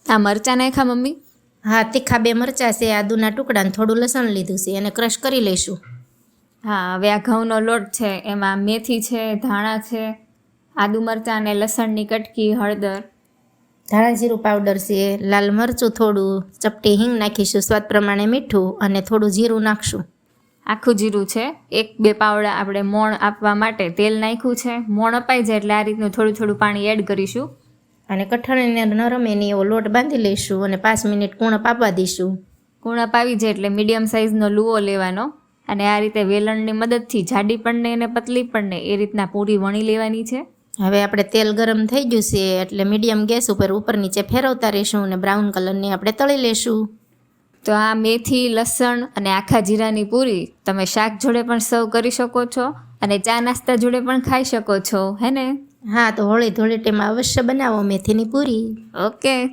આ મરચાં નાખ્યા મમ્મી? હા, તીખા 2 મરચાં છે, આદુના ટુકડા ને થોડું લસણ લીધું છે, એને ક્રશ કરી લઈશું. હા, હવે આ ઘઉંનો લોટ છે, એમાં મેથી છે, ધાણા છે, આદુ મરચાં અને લસણની કટકી, હળદર, ધાણા જીરું પાવડર છે, લાલ મરચું થોડું, ચપટી હિંગ નાખીશું, સ્વાદ પ્રમાણે મીઠું અને થોડું જીરું નાખશું. આખું જીરું છે, 1-2 પાવડા આપણે મોણ આપવા માટે તેલ નાખ્યું છે. મોણ અપાઈ જાય એટલે આ રીતનું થોડું થોડું પાણી એડ કરીશું. અને કઠણને નરમ એની એવો લોટ બાંધી લઈશું અને 5 મિનિટ કૂણપ આપવા દઈશું. કૂણપ આવી જાય એટલે મીડિયમ સાઇઝનો લુવો લેવાનો અને આ રીતે વેલણની મદદથી જાડી પણ ને અને પતલી પણ ને એ રીતના પૂરી વણી લેવાની છે. હવે આપણે તેલ ગરમ થઈ ગયું છે એટલે મીડિયમ ગેસ ઉપર નીચે ફેરવતા રહીશું અને બ્રાઉન કલરની આપણે તળી લેશું. તો આ મેથી, લસણ અને આખા જીરાની પૂરી તમે શાક જોડે પણ સર્વ કરી શકો છો અને ચા નાસ્તા જોડે પણ ખાઈ શકો છો, હે ને? હા, તો હોળી ધૂળેટીમાં અવશ્ય બનાવો મેથીની પૂરી. ઓકે.